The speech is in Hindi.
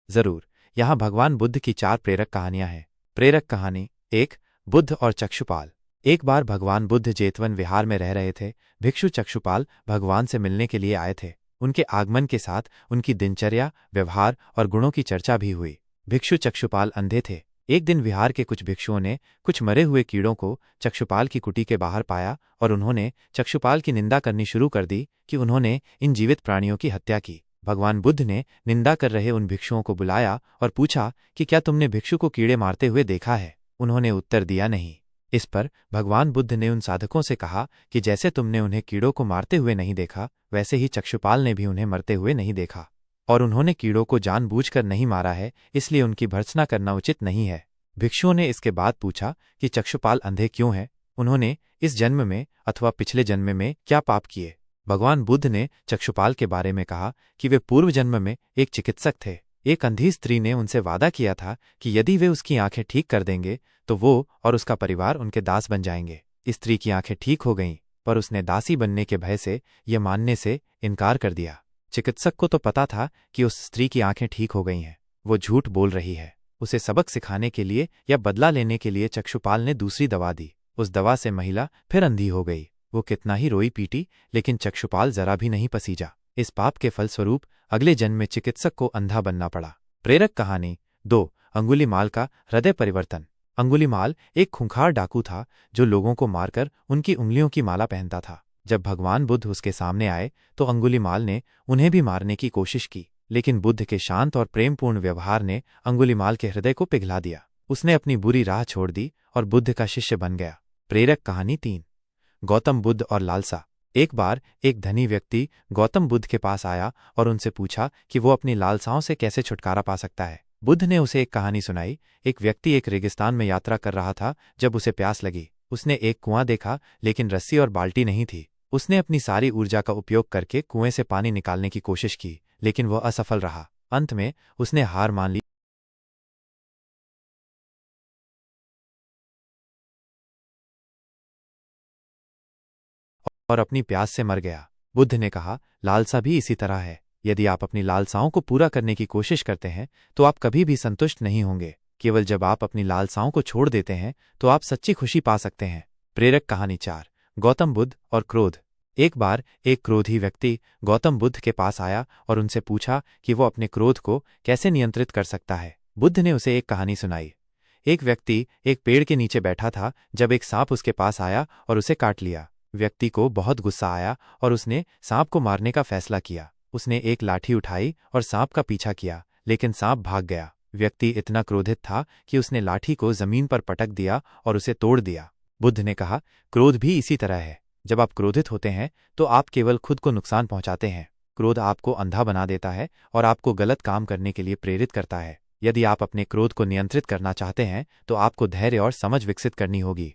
जरूर। यहाँ भगवान बुद्ध की 4 प्रेरक कहानियां हैं। प्रेरक कहानी 1, बुद्ध और चक्षुपाल। एक बार भगवान बुद्ध जेतवन विहार में रह रहे थे। भिक्षु चक्षुपाल भगवान से मिलने के लिए आए थे। उनके आगमन के साथ उनकी दिनचर्या, व्यवहार और गुणों की चर्चा भी हुई। भिक्षु चक्षुपाल अंधे थे। एक दिन विहार के कुछ भिक्षुओं ने कुछ मरे हुए कीड़ों को चक्षुपाल की कुटी के बाहर पाया और उन्होंने चक्षुपाल की निंदा करनी शुरू कर दी कि उन्होंने इन जीवित प्राणियों की हत्या की। भगवान बुद्ध ने निंदा कर रहे उन भिक्षुओं को बुलाया और पूछा कि क्या तुमने भिक्षु को कीड़े मारते हुए देखा है। उन्होंने उत्तर दिया नहीं। इस पर भगवान बुद्ध ने उन साधकों से कहा कि जैसे तुमने उन्हें कीड़ों को मारते हुए नहीं देखा, वैसे ही चक्षुपाल ने भी उन्हें मरते हुए नहीं देखा, और उन्होंने कीड़ों को जानबूझकर नहीं मारा है, इसलिए उनकी भर्त्सना करना उचित नहीं है। भिक्षुओं ने इसके बाद पूछा कि चक्षुपाल अंधे क्यों हैं, उन्होंने इस जन्म में अथवा पिछले जन्म में क्या पाप किए। भगवान बुद्ध ने चक्षुपाल के बारे में कहा कि वे पूर्व जन्म में एक चिकित्सक थे। एक अंधी स्त्री ने उनसे वादा किया था कि यदि वे उसकी आंखें ठीक कर देंगे तो वो और उसका परिवार उनके दास बन जाएंगे। स्त्री की आंखें ठीक हो गईं, पर उसने दासी बनने के भय से यह मानने से इनकार कर दिया। चिकित्सक को तो पता था कि उस स्त्री की आंखें ठीक हो गई हैं, वो झूठ बोल रही है। उसे सबक सिखाने के लिए या बदला लेने के लिए चक्षुपाल ने दूसरी दवा दी। उस दवा से महिला फिर अंधी हो गई। वो कितना ही रोई पीटी, लेकिन चक्षुपाल जरा भी नहीं पसीजा। इस पाप के फलस्वरूप अगले जन्म में चिकित्सक को अंधा बनना पड़ा। प्रेरक कहानी 2, अंगुलीमाल का हृदय परिवर्तन। अंगुलीमाल एक खूंखार डाकू था जो लोगों को मारकर उनकी उंगलियों की माला पहनता था। जब भगवान बुद्ध उसके सामने आए तो अंगुलीमाल ने उन्हें भी मारने की कोशिश की, लेकिन बुद्ध के शांत और प्रेमपूर्ण व्यवहार ने अंगुलीमाल के हृदय को पिघला दिया। उसने अपनी बुरी राह छोड़ दी और बुद्ध का शिष्य बन गया। प्रेरक कहानी 3, गौतम बुद्ध और लालसा। एक बार एक धनी व्यक्ति गौतम बुद्ध के पास आया और उनसे पूछा कि वो अपनी लालसाओं से कैसे छुटकारा पा सकता है। बुद्ध ने उसे एक कहानी सुनाई। एक व्यक्ति एक रेगिस्तान में यात्रा कर रहा था। जब उसे प्यास लगी, उसने एक कुआं देखा, लेकिन रस्सी और बाल्टी नहीं थी। उसने अपनी सारी ऊर्जा का उपयोग करके कुएं से पानी निकालने की कोशिश की, लेकिन वह असफल रहा। अंत में उसने हार मान ली और अपनी प्यास से मर गया। बुद्ध ने कहा, लालसा भी इसी तरह है। यदि आप अपनी लालसाओं को पूरा करने की कोशिश करते हैं तो आप कभी भी संतुष्ट नहीं होंगे। केवल जब आप अपनी लालसाओं को छोड़ देते हैं तो आप सच्ची खुशी पा सकते हैं। प्रेरक कहानी 4, गौतम बुद्ध और क्रोध। एक बार एक क्रोधी व्यक्ति गौतम बुद्ध के पास आया और उनसे पूछा कि वो अपने क्रोध को कैसे नियंत्रित कर सकता है। बुद्ध ने उसे एक कहानी सुनाई। एक व्यक्ति एक पेड़ के नीचे बैठा था जब एक सांप उसके पास आया और उसे काट लिया। व्यक्ति को बहुत गुस्सा आया और उसने सांप को मारने का फैसला किया। उसने एक लाठी उठाई और सांप का पीछा किया, लेकिन सांप भाग गया। व्यक्ति इतना क्रोधित था कि उसने लाठी को जमीन पर पटक दिया और उसे तोड़ दिया। बुद्ध ने कहा, क्रोध भी इसी तरह है। जब आप क्रोधित होते हैं तो आप केवल खुद को नुकसान पहुंचाते हैं। क्रोध आपको अंधा बना देता है और आपको गलत काम करने के लिए प्रेरित करता है। यदि आप अपने क्रोध को नियंत्रित करना चाहते हैं तो आपको धैर्य और समझ विकसित करनी होगी।